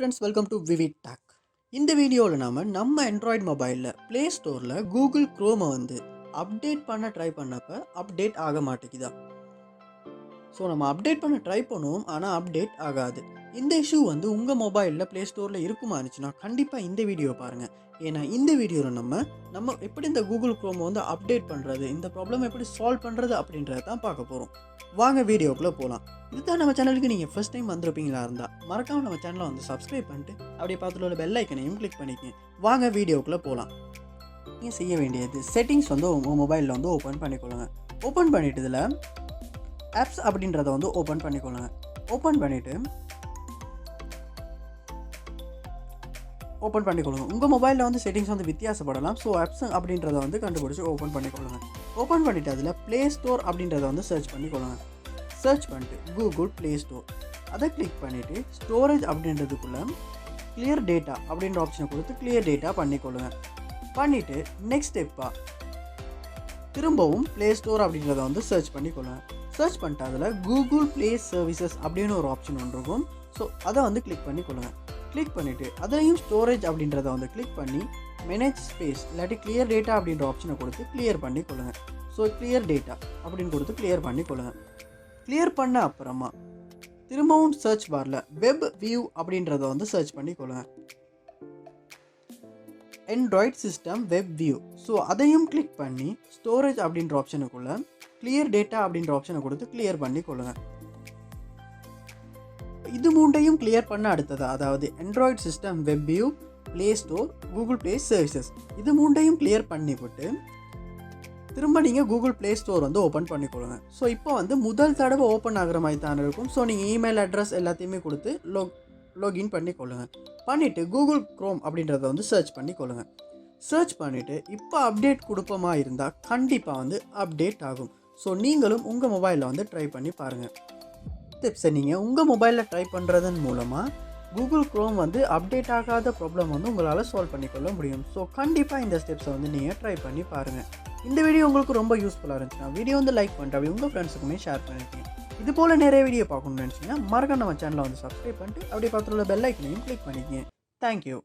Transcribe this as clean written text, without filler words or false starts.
friends, welcome to VividTech. இந்த வீடியோவில் நம்ம Android மொபைலில் ப்ளே ஸ்டோரில் கூகுள் க்ரோமை அப்டேட் பண்ண ட்ரை பண்ணப்போ அப்டேட் ஆக மாட்டேங்குதா. ஸோ நம்ம அப்டேட் பண்ண ட்ரை பண்ணுவோம், ஆனால் அப்டேட் ஆகாது. இந்த இஷ்யூ உங்கள் மொபைலில் ப்ளே ஸ்டோரில் இருக்குமா இருந்துச்சுன்னா கண்டிப்பாக இந்த வீடியோ பாருங்கள். ஏன்னா இந்த வீடியோவில் நம்ம எப்படி இந்த கூகுள் க்ரோமை அப்டேட் பண்ணுறது, இந்த ப்ராப்ளம் எப்படி சால்வ் பண்ணுறது அப்படின்றத தான் பார்க்க போகிறோம். வாங்க வீடியோக்குள்ளே போகலாம். இதுதான் நம்ம சேனலுக்கு நீங்கள் ஃபஸ்ட் டைம் வந்திருப்பீங்களா இருந்தால் மறக்காமல் நம்ம சேனலை சப்ஸ்கிரைப் பண்ணிட்டு அப்படியே பார்த்துட்டு உள்ள பெல் ஐக்கனையும் கிளிக் பண்ணிக்கங்க. வாங்க வீடியோக்குள்ளே போகலாம். நீங்கள் செய்ய வேண்டியது செட்டிங்ஸ் உங்கள் மொபைலில் ஓப்பன் பண்ணிக்கொள்ளுங்க. ஓப்பன் பண்ணிட்டு இதில் ஆப்ஸ் அப்படின்றத ஓப்பன் பண்ணிக்கொள்ளுங்க. ஓப்பன் பண்ணிக்கொள்ளுங்க. உங்கள் மொபைலில் செட்டிங்ஸ் வித்தியாசப்படலாம். ஸோ ஆப்ஸ் அப்படின்றத கண்டுபிடிச்சி ஓப்பன் பண்ணிக்கொள்ளுங்க. ஓப்பன் பண்ணிவிட்டு அதில் ப்ளே ஸ்டோர் அப்படின்றத சர்ச் பண்ணிக்கொள்ளுங்க. சர்ச் பண்ணிட்டு கூகுள் ப்ளே ஸ்டோர் அதை கிளிக் பண்ணிவிட்டு ஸ்டோரேஜ் அப்படின்றதுக்குள்ளே கிளியர் டேட்டா அப்படின்ற ஆப்ஷனை கொடுத்து கிளியர் டேட்டா பண்ணிக்கொள்ளுங்க. பண்ணிவிட்டு நெக்ஸ்ட் ஸ்டெப்பாக திரும்பவும் ப்ளே ஸ்டோர் அப்படின்றத சர்ச் பண்ணிக்கொள்ளுங்க. சர்ச் பண்ணிட்டு அதில் கூகுள் ப்ளே சர்வீசஸ் அப்படின்னு ஒரு ஆப்ஷன் ஒன்று இருக்கும். ஸோ அதை கிளிக் பண்ணிக்கொள்ளுங்க. கிளிக் பண்ணிவிட்டு அதையும் ஸ்டோரேஜ் அப்படின்றத கிளிக் பண்ணி மேனேஜ் ஸ்பேஸ் இல்லாட்டி கிளியர் டேட்டா அப்படின்ற ஆப்ஷனை கொடுத்து கிளியர் பண்ணிக்கொள்ளுங்க. ஸோ கிளியர் டேட்டா அப்படின்னு கொடுத்து கிளியர் பண்ணிக்கொள்ளுங்க. கிளியர் பண்ண அப்புறமா திரும்பவும் சர்ச் பாரில் வெப் வியூ அப்படின்றத சர்ச் பண்ணிக்கொள்ளுங்க. Android system web view. So அதையும் கிளிக் பண்ணி ஸ்டோரேஜ் அப்படின்ற ஆப்ஷனுக்குள்ளே கிளியர் டேட்டா அப்படின்ற ஆப்ஷனை கொடுத்து கிளியர் பண்ணிக்கொள்ளுங்க. இது மூண்டையும் கிளியர் பண்ண அடுத்தது, அதாவது Android system web view, play store, Google play services, இது மூண்டையும் கிளியர் பண்ணிவிட்டு திரும்ப நீங்கள் கூகுள் ப்ளே ஸ்டோர் ஓப்பன் பண்ணிக்கொள்ளுங்க. ஸோ இப்போ முதல் தடவை ஓப்பன் ஆகிற மாதிரி தான் இருக்கும். ஸோ நீங்கள் இமெயில் அட்ரஸ் எல்லாத்தையுமே கொடுத்து லாகின் பண்ணிக்கொள்ளுங்க. பண்ணிவிட்டு கூகுள் க்ரோம் அப்படின்றத சர்ச் பண்ணிக்கொள்ளுங்க. சர்ச் பண்ணிவிட்டு இப்போ அப்டேட் கொடுப்பமா இருந்தால் கண்டிப்பாக அப்டேட் ஆகும். ஸோ நீங்களும் உங்கள் மொபைலில் ட்ரை பண்ணி பாருங்கள். ஸ்டெப்ஸை நீங்கள் உங்கள் மொபைலில் ட்ரை பண்ணுறதன் மூலமாக கூகுள் க்ரோம் அப்டேட் ஆகாத ப்ராப்ளம் உங்களால் சால்வ் பண்ணிக்கொள்ள முடியும். ஸோ கண்டிப்பாக இந்த ஸ்டெப்ஸை நீங்கள் ட்ரை பண்ணி பாருங்கள். இந்த வீடியோ உங்களுக்கு ரொம்ப யூஸ்ஃபுல்லாக இருந்துச்சுன்னா வீடியோ லைக் பண்ணிட்டு அப்படி உங்கள் ஃப்ரெண்ட்ஸுக்குமே ஷேர் பண்ணிருக்கீங்க. இது போல் நிறைய வீடியோ பார்க்கணும்னு நினச்சிங்கன்னா மறக்காம நம்ம சேனலை சப்ஸ்கிரைப் பண்ணிட்டு அப்படியே பார்த்துள்ள பெல் ஐக்கனையும் கிளிக் பண்ணிக்கங்க. தேங்க்யூ.